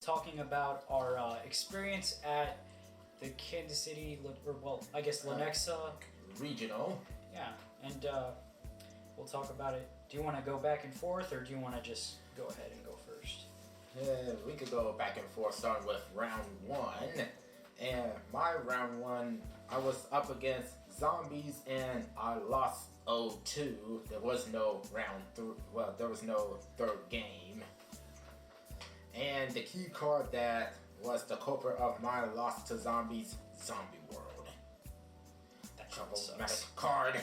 talking about our experience at the Kansas City, or well, I guess Lenexa. Regional. Yeah, and we'll talk about it. Do you want to go back and forth, or do you want to just go ahead and go first? Yeah, we could go back and forth starting with round one. And my round one, I was up against zombies and I lost 0-2. There was no round three. Well, there was no third game. And the key card that was the culprit of my loss to zombies, Zombie World. That Problematic card.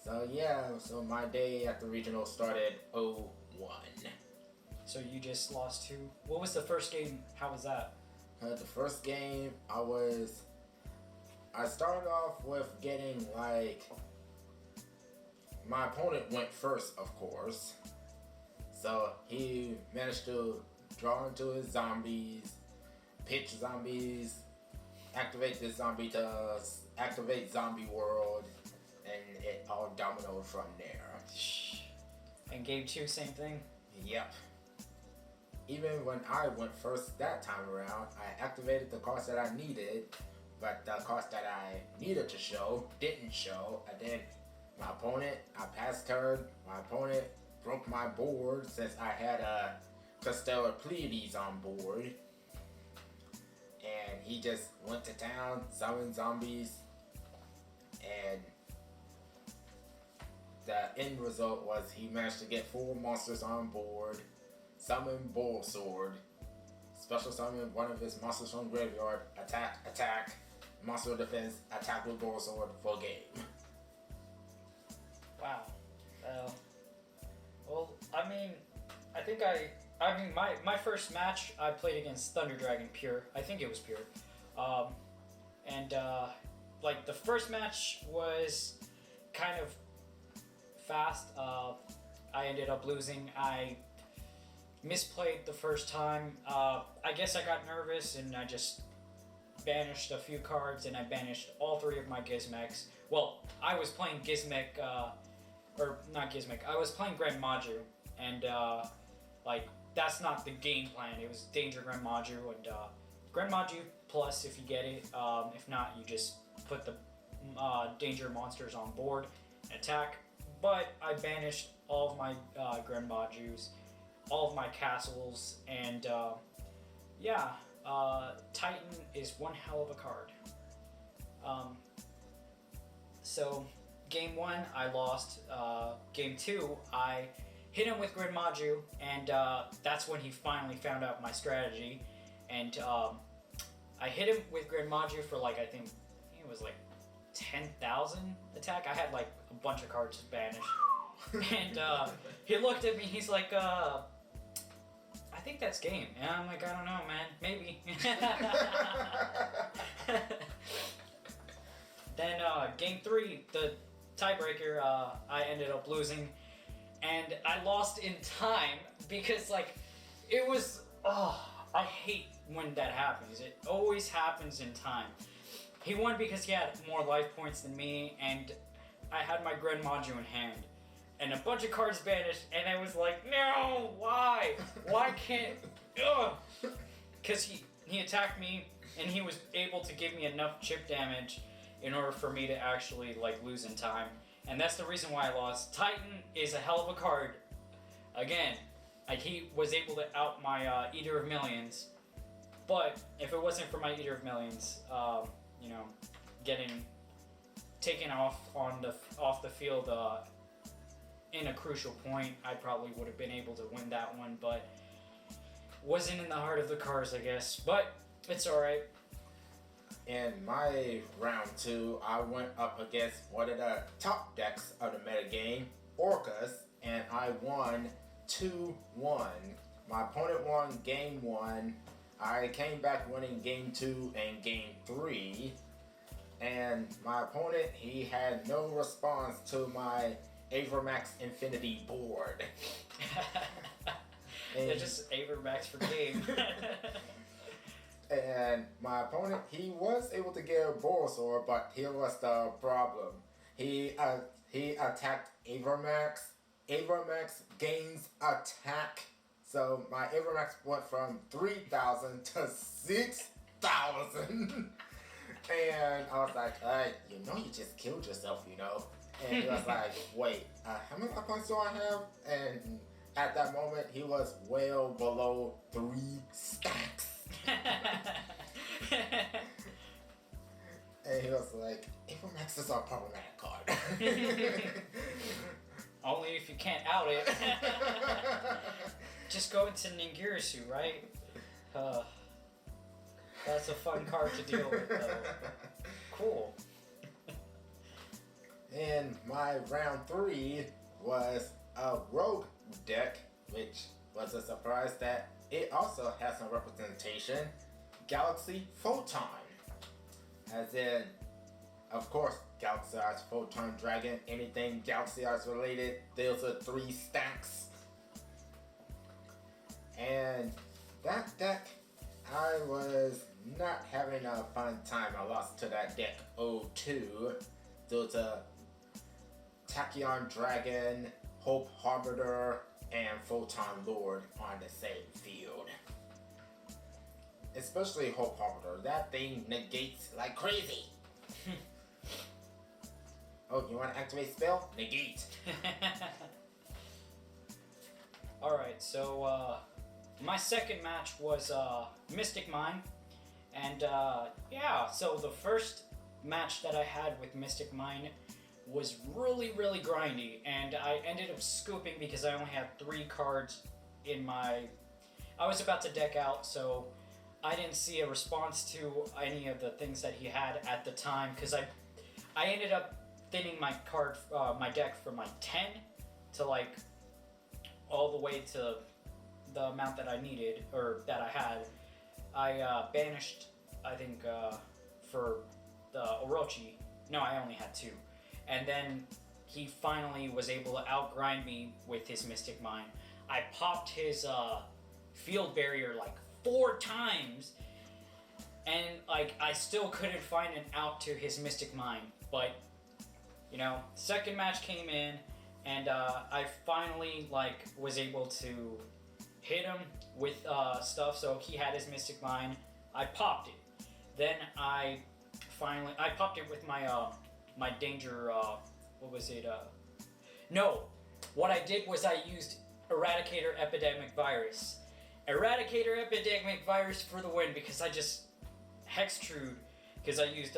So yeah, so my day at the regional started 0-1. So you just lost two. What was the first game? How was that? The first game, I started off with getting my opponent went first, of course. So he managed to draw into his zombies, pitch zombies, activate this zombie to activate Zombie World, and it all dominoed from there. And game two, same thing? Yep. Even when I went first that time around, I activated the cards that I needed, but the cards that I needed to show didn't show. And then my opponent, I passed turn, my opponent broke my board since I had a Castellar Pleiades on board. And he just went to town, summoned zombies, and the end result was he managed to get 4 monsters on board, summon Bull Sword, special summon one of his monsters from graveyard, attack, monster defense, attack with Bull Sword for game. Wow. Well, my first match I played against Thunder Dragon Pure. I think it was Pure. The first match was kind of fast. I ended up losing. I misplayed the first time. I guess I got nervous and I just banished a few cards and I banished all 3 of my Gizmecs. Well, I was playing Gizmek, or not Gizmek, I was playing Grand Maju, and that's not the game plan. It was Danger Grand Maju, and Grand Maju plus if you get it. If not, you just put the Danger monsters on board and attack. But I banished all of my Grand Majus, all of my castles, and Titan is one hell of a card. So game 1 I lost. Game 2 I hit him with Grand Maju, and that's when he finally found out my strategy. And I hit him with Grand Maju for I think it was 10,000 attack. I had a bunch of cards banished. And he looked at me, he's like, I think that's game. And I'm like, I don't know, man. Maybe. Then game 3, the tiebreaker, I ended up losing. And I lost in time because it was, I hate when that happens. It always happens in time. He won because he had more life points than me, and I had my Grand Maju in hand. And a bunch of cards banished, and I was like, no, why? Why can't, Because he attacked me, and he was able to give me enough chip damage in order for me to actually lose in time. And that's the reason why I lost. Titan is a hell of a card. Again, he was able to out my Eater of Millions. But if it wasn't for my Eater of Millions, getting taken off the field in a crucial point, I probably would have been able to win that one, but wasn't in the heart of the cards, I guess. But it's alright. In my round 2, I went up against one of the top decks of the metagame, Orcas, and I won 2-1. My opponent won game 1. I came back winning game 2 and game 3. And my opponent, he had no response to my Avermax Infinity board. They're just Avermax for game. And my opponent, he was able to get a Bulbasaur, but here was the problem. He attacked Avermax. Avermax gains attack So my Avermax went from 3,000 to 6,000. And I was like, you know, you just killed yourself, you know. And he was like, wait, how many life points do I have? And at that moment, he was well below 3 stacks. And he was like, Avermax is a problematic card. Only if you can't out it. Just go into Ningirsu, right? That's a fun card to deal with, though. Cool. And my round 3 was a rogue deck, which was a surprise that it also has some representation. Galaxy Photon. As in, of course, Galaxy Eyes Photon Dragon, anything Galaxy Eyes related, those are 3 stacks. And that deck, I was not having a fun time. I lost to that deck 0-2 due to Tachyon Dragon, Hope Harbinger, and Photon Lord on the same field. Especially Hope Harbinger. That thing negates like crazy. Oh, you want to activate spell? Negate. Alright, so my second match was Mystic Mine. And yeah, so the first match that I had with Mystic Mine was really, really grindy. And I ended up scooping because I only had 3 cards in my... I was about to deck out, so I didn't see a response to any of the things that he had at the time. Because I ended up thinning my deck from like 10 to like all the way to the amount that I needed, or that I had. I banished, I think, for the Orochi. No, I only had 2. And then he finally was able to outgrind me with his Mystic Mine. I popped his field barrier like 4 times, and like I still couldn't find an out to his Mystic Mine. But you know, second match came in, and I finally like was able to hit him with stuff. So he had his Mystic Mine. I popped it. Then I popped it with my my danger. What was it? No, what I did was I used Eradicator Epidemic Virus. Eradicator Epidemic Virus for the win, because I just Hextrude, because I used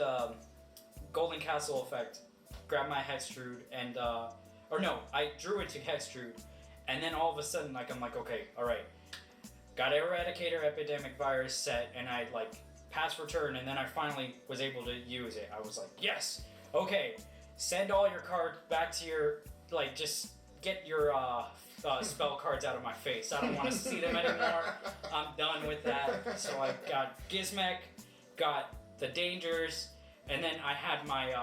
Golden Castle effect, grabbed my Hextrude, and or no, I drew it to Hextrude, and then all of a sudden, like, I'm like, okay, alright, got Eradicator Epidemic Virus set, and I like pass return, and then I finally was able to use it. I was like, yes, okay, send all your cards back to your, like, just get your spell cards out of my face. I don't want to see them anymore. I'm done with that. So I got Gizmek, got the Dangers, and then I had my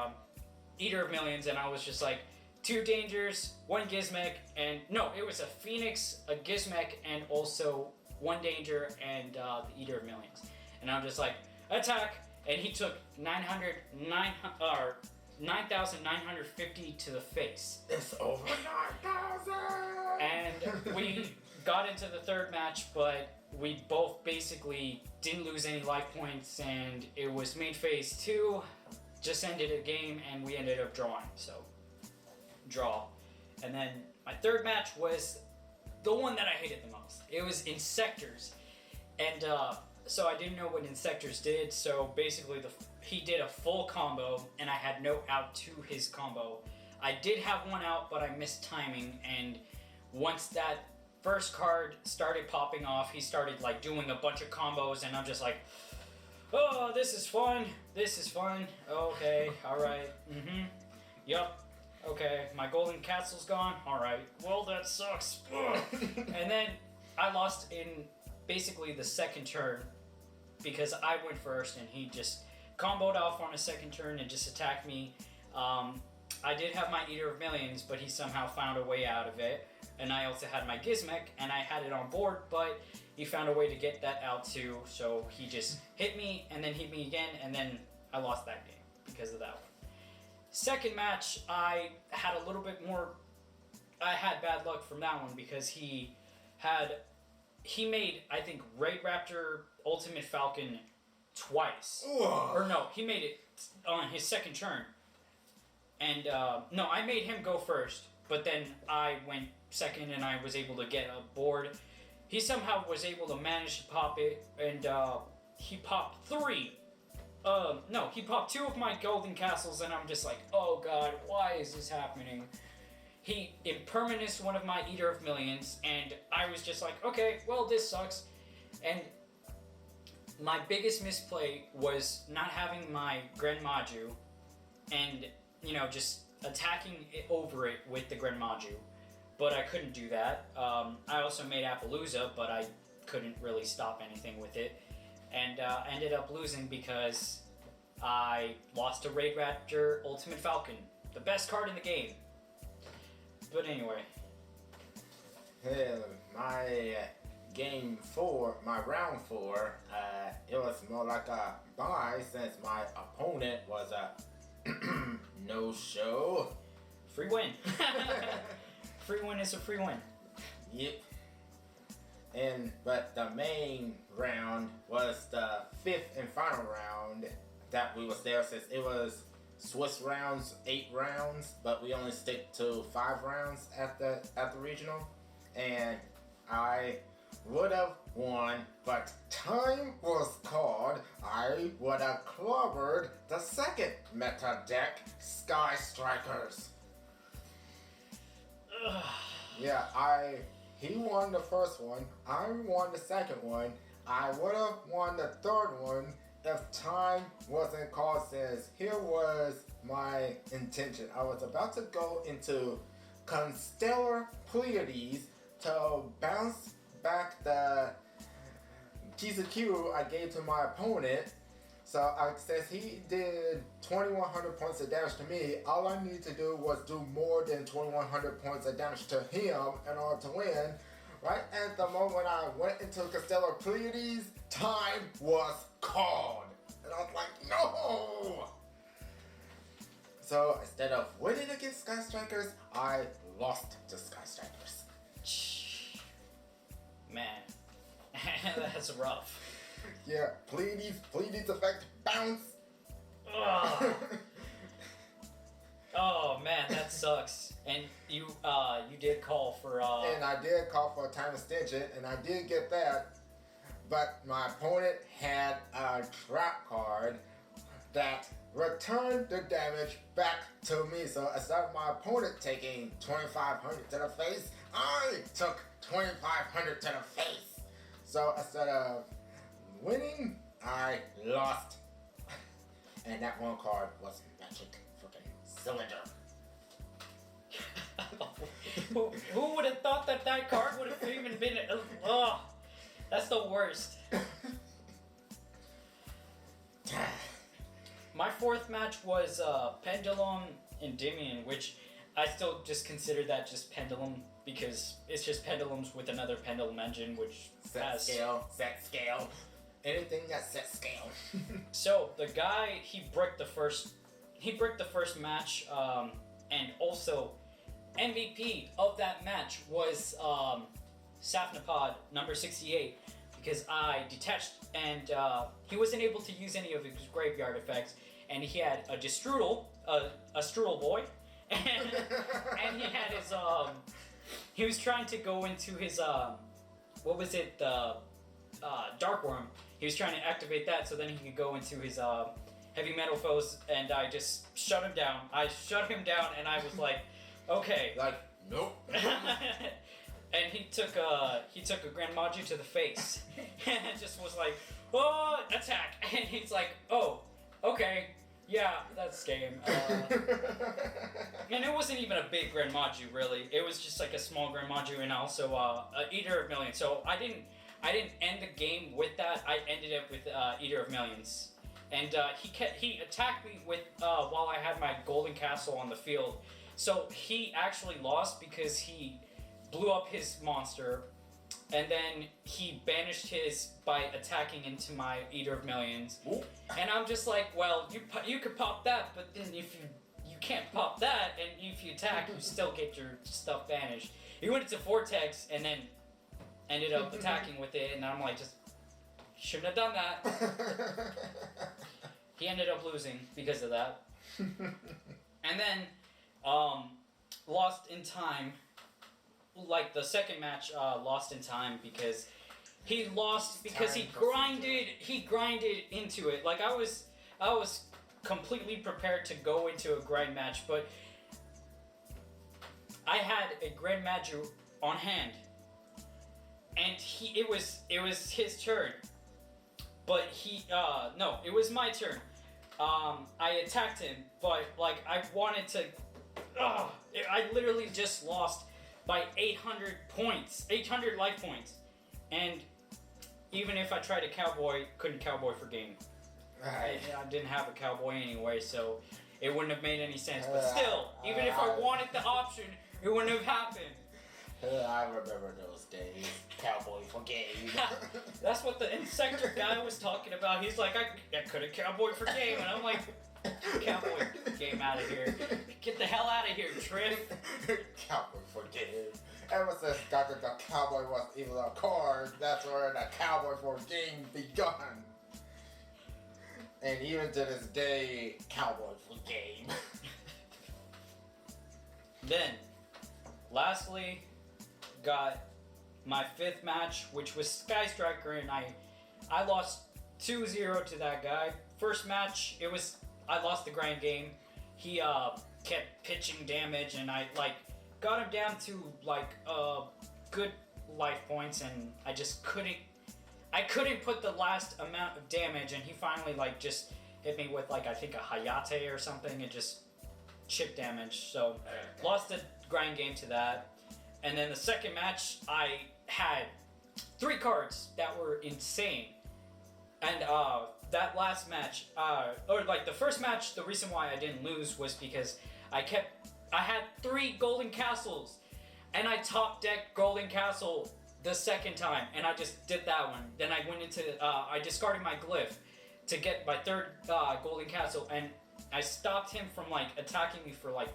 Eater of Millions, and I was just like, 2 Dangers, 1 Gizmek, and no, it was a Phoenix, a Gizmek, and also 1 Danger, and the Eater of Millions. And I'm just like, attack, and he took 9,950 to the face. It's over 9,000! And we got into the third match, but we both basically didn't lose any life points, and it was main phase 2, just ended a game, and we ended up drawing, so draw. And then my third match was the one that I hated the most. It was Insectors, and so I didn't know what Insectors did, so basically he did a full combo, and I had no out to his combo. I did have 1 out, but I missed timing, and once that first card started popping off, he started like doing a bunch of combos, and I'm just like, oh, this is fun, okay, alright, yup, okay, my golden castle's gone, alright, well, that sucks. And then I lost in basically the second turn, because I went first, and he just comboed off on a second turn and just attacked me. I did have my Eater of Millions, but he somehow found a way out of it. And I also had my Gizmek, and I had it on board, but he found a way to get that out too. So he just hit me, and then hit me again, and then I lost that game because of that one. Second match, I had a little bit more... I had bad luck from that one, because he had he made, I think, Raid Raptor Ultimate Falcon twice. Ugh. Or no, he made it on his second turn. And, no, I made him go first, but then I went second and I was able to get a board. He somehow was able to manage to pop it, and, he popped 3. No, he popped 2 of my golden castles, and I'm just like, oh god, why is this happening? He impermanaced one of my Eater of Millions, and I was just like, okay, well, this sucks. And my biggest misplay was not having my Grand Maju, and, you know, just attacking it over it with the Grand Maju. But I couldn't do that. I also made Appaloosa, but I couldn't really stop anything with it. And ended up losing because I lost to Raid Raptor Ultimate Falcon, the best card in the game. But anyway. Hell, my game 4, my round 4, it was more like a bye since my opponent was a no-show. Free win. Free win is a free win. Yep. But the main round was the 5th and final round that we was there, since it was Swiss rounds, 8 rounds, but we only stick to 5 rounds at the regional, and I would have won, but time was called. I would have clobbered the second meta deck, Sky Strikers. Yeah, he won the first one, I won the second one. I would have won the third one if time wasn't called, since here was my intention. I was about to go into Constellar Pleiades to bounce back the piece of Q I gave to my opponent. So since he did 2,100 points of damage to me, all I needed to do was do more than 2,100 points of damage to him in order to win. Right at the moment I went into Constellar Pleiades, time was called. And I was like, no! So instead of winning against Sky Strikers, I lost to Sky Strikers. Man, that's rough. Yeah, Pleiades effect, bounce. Oh man, that sucks. And you did call for And I did call for a time extension, and I did get that. But my opponent had a trap card that returned the damage back to me. So instead of my opponent taking 2,500 to the face, I took 2,500 to the face. So instead of winning, I lost. And that one card was Magic freaking Cylinder. Who would have thought that card would have even been? Oh, that's the worst. My 4th match was Pendulum Endymion, which I still just consider that just Pendulum because it's just Pendulums with another Pendulum engine, which set scale. Anything that's set scale. So the guy, he bricked the first match, and also MVP of that match was Sapnapod number 68, because I detached and he wasn't able to use any of his graveyard effects, and he had a Strudel, a Strudel boy, and he had his he was trying to go into his what was it, the Dark Worm. He was trying to activate that so then he could go into his heavy metal foes, and I just shut him down. I shut him down, and I was like, okay. Like, nope. And he took a Grand Maju to the face, and it just was like, oh, attack. And he's like, oh, okay, yeah, that's game. And it wasn't even a big Grand Maju, really. It was just like a small Grand Maju, and also an Eater of Millions. So I didn't end the game with that. I ended up with Eater of Millions, and he attacked me with while I had my Golden Castle on the field. So he actually lost because he blew up his monster, and then he banished his by attacking into my Eater of Millions. Ooh. And I'm just like, well, you could pop that, but then if you can't pop that, and if you attack, you still get your stuff banished. He went into Vortex, and then ended up attacking with it, and I'm like, just shouldn't have done that. He ended up losing because of that. And then, lost in time. Like the second match, lost in time because he lost because he grinded into it. Like I was completely prepared to go into a grind match, but I had a Grand Maju on hand, and it was his turn, but it was my turn. I attacked him, but like I wanted to, I literally just lost by 800 points, 800 life points, and even if I tried to couldn't cowboy for game. I didn't have a cowboy anyway, so it wouldn't have made any sense. But still, even if I wanted the option, it wouldn't have happened. I remember those days. Cowboy for game. That's what the Insector guy was talking about. He's like, I could have cowboy for game, and I'm like, cowboy game out of here. Get the hell out of here, Triff. Cowboy for game. Ever since the cowboy was even a card, that's where the cowboy for game begun. And even to this day, cowboy for game. Then, lastly, got my fifth match, which was Sky Striker, and I lost 2-0 to that guy. First match, I lost the grind game. He kept pitching damage, and I got him down to good life points, and I just couldn't put the last amount of damage, and he finally just hit me with I think a Hayate or something, and just chip damage. So lost the grind game to that. And then the second match, I had 3 cards that were insane. And that last match, the first match, the reason why I didn't lose was because I had 3 golden castles, and I top decked golden castle the second time, and I just did that one. Then I went into, I discarded my glyph to get my third golden castle, and I stopped him from attacking me for I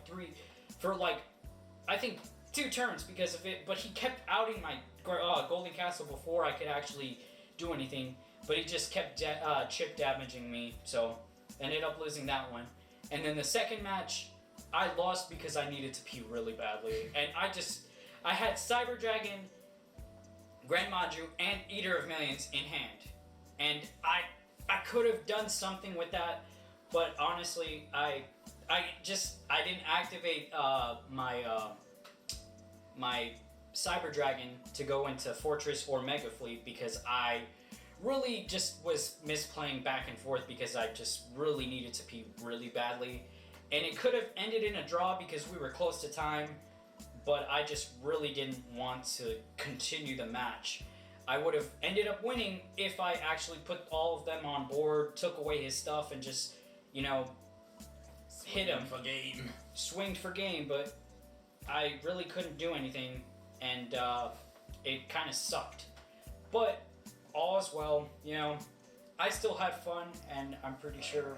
think 2 turns because of it, but he kept outing my golden castle before I could actually do anything, but he just kept chip damaging me, so ended up losing that one. And then the second match, I lost because I needed to pee really badly, and I had Cyber Dragon, Grand Maju, and Eater of Millions in hand, and I could have done something with that, but honestly, I didn't activate my Cyber Dragon to go into Fortress or Mega Fleet because I really just was misplaying back and forth because I just really needed to pee really badly, and it could have ended in a draw because we were close to time, but I just really didn't want to continue the match. I would have ended up winning if I actually put all of them on board, took away his stuff, and just, hit him. Swinged for game, but I really couldn't do anything, and it kind of sucked. But all is well, I still had fun, and I'm pretty sure...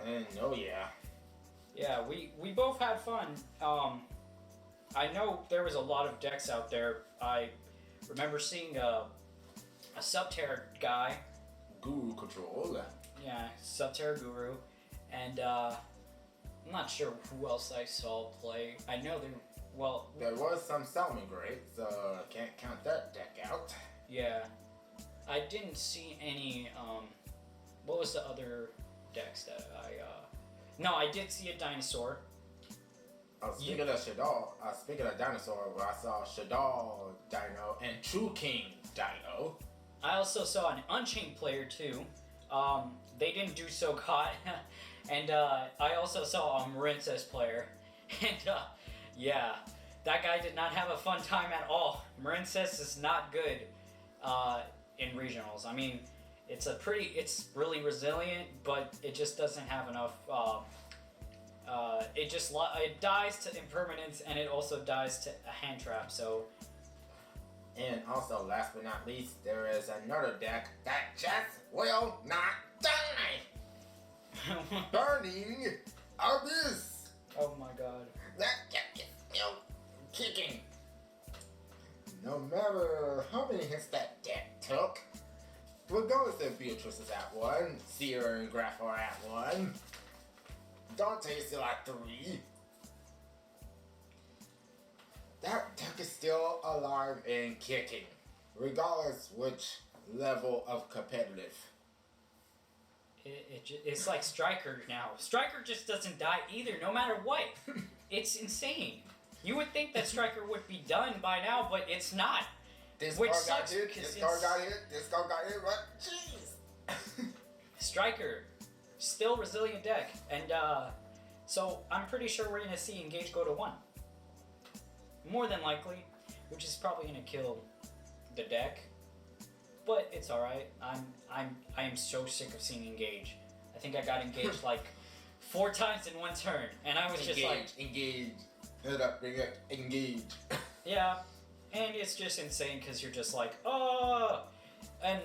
Yeah, we both had fun. I know there was a lot of decks out there. I remember seeing a Subterra guy. Guru Control. Yeah, Subterra Guru. And I'm not sure who else I saw play. I know there was some Salmon Great, so can't count that deck out. Yeah. I didn't see any, what was the other decks that No, I did see a dinosaur. Speaking of dinosaur, I saw Shadal Dino and True King Dino. I also saw an Unchained player too. They didn't do so hot. And I also saw a Marincess player. And yeah, that guy did not have a fun time at all. Marincess is not good in regionals. I mean, it's really resilient, but it just doesn't have enough. It dies to impermanence, and it also dies to a hand trap. So. And also, last but not least, there is another deck that just will not die. Burning Abyss. Oh my god. That deck is still kicking. no matter how many hits that deck took, regardless if Beatrice is at 1, Seer and Graph are at 1, Dante is still at 3, that deck is still alive and kicking, regardless which level of competitive. It's like Striker now. Striker just doesn't die either, no matter what. It's insane. You would think that Striker would be done by now, but it's not. This Which card sucks got hit, because this card got hit, this card got hit, what? Jeez! Striker, still resilient deck, and so I'm pretty sure we're gonna see Engage go to 1. More than likely, which is probably gonna kill the deck. But it's all right. I am so sick of seeing Engage. I think I got engaged like 4 times in one turn, and I was just like, engage, hit up, bring it, engage. yeah, and it's just insane because you're just like, oh, and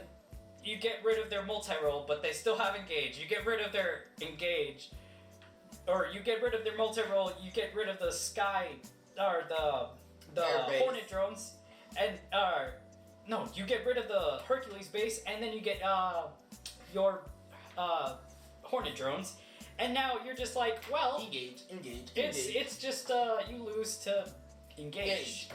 you get rid of their multi-roll, but they still have Engage. You get rid of their Engage, or you get rid of their multi-roll. You get rid of the Sky or the Hornet drones, and no, you get rid of the Hercules base, and then you get your Hornet drones, and now you're just like, well, engage. It's just you lose to engage.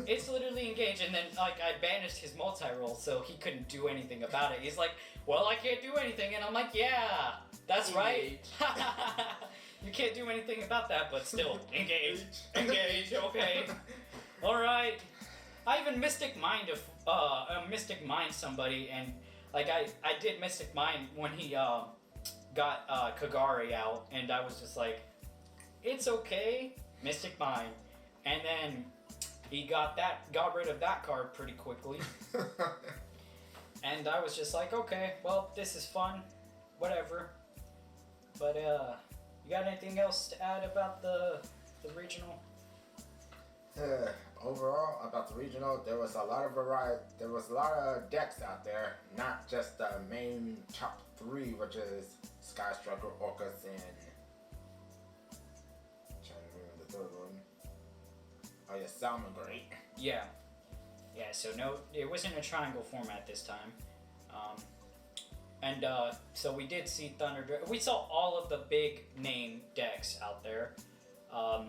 It's literally Engage, and then like I banished his multi-roll, so he couldn't do anything about it. He's like, well, I can't do anything, and I'm like, yeah, that's right. You can't do anything about that, but still, engage, okay, all right. I even Mystic Mind somebody, and like I did Mystic Mind when he got Kagari out, and I was just like, it's okay, Mystic Mind, and then he got rid of that card pretty quickly, and I was just like, okay, well, this is fun, whatever. But you got anything else to add about the regional? Overall, about the regional, there was a lot of variety. There was a lot of decks out there, not just the main top 3, which is Sky Striker, Orcus, and I'm trying to remember the 3rd one. Oh yeah, Salmon Great. Yeah. So no, it wasn't a triangle format this time. And so we did see Thunder. We saw all of the big name decks out there. I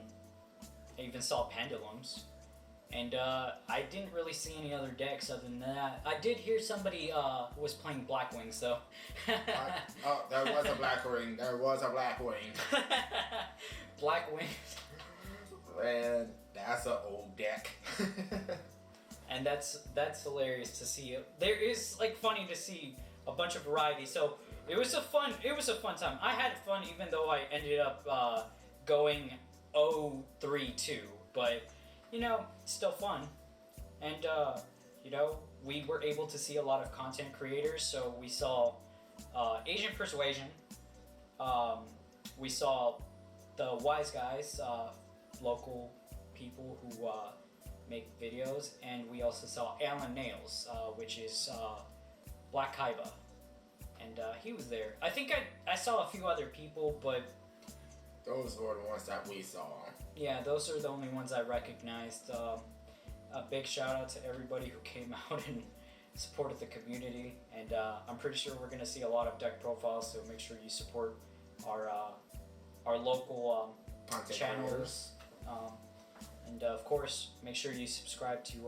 even saw Pendulums. And I didn't really see any other decks other than that. I did hear somebody was playing Black Wings, though. Oh, there was a Black Wing. There was a Black Wing. Black Wings. Man, that's an old deck. And that's hilarious to see. There is like funny to see a bunch of variety. So it was a fun time. I had fun even though I ended up going 0-3-2, but you know, still fun. And you know, we were able to see a lot of content creators. So we saw Asian Persuasion. We saw the Wise Guys, local people who make videos, and we also saw Alan Nails, which is Black Kaiba, and he was there. I think I saw a few other people, but those were the ones that we saw. Yeah, those are the only ones I recognized. A big shout out to everybody who came out and supported the community, and I'm pretty sure we're gonna see a lot of deck profiles. So make sure you support our local channels, and of course make sure you subscribe to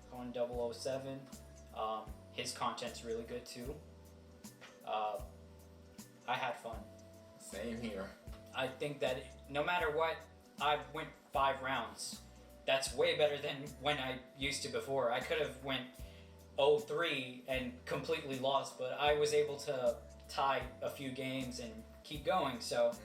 Cohen 007. His content's really good too. I had fun. Same here. I think that no matter what, I went 5 rounds. That's way better than when I used to before. I could have went 0-3 and completely lost, but I was able to tie a few games and keep going. So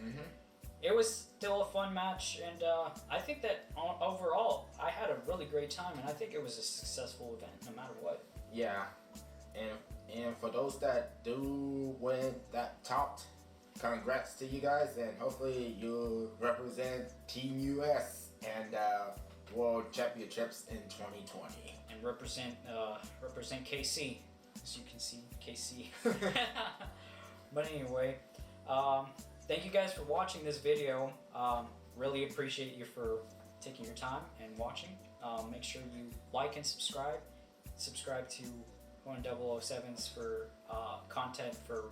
it was still a fun match, and I think that overall I had a really great time, and I think it was a successful event no matter what. Yeah, and for those that do win that topped, congrats to you guys, and hopefully you'll represent Team US and World Championships in 2020. And represent KC, as you can see, KC. But anyway, thank you guys for watching this video. Really appreciate you for taking your time and watching. Make sure you like and subscribe. Subscribe to 1007s for content for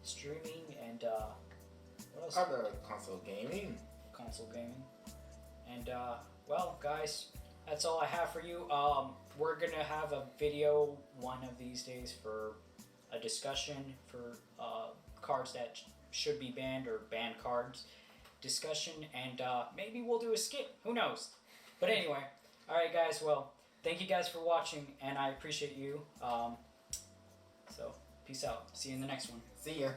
streaming and what else? Other console gaming. Console gaming. And well, guys, that's all I have for you. We're gonna have a video one of these days for a discussion for cards that should be banned or banned cards discussion, and maybe we'll do a skit. Who knows? But anyway, all right, guys. Well, thank you guys for watching, and I appreciate you. So, peace out. See you in the next one. See ya.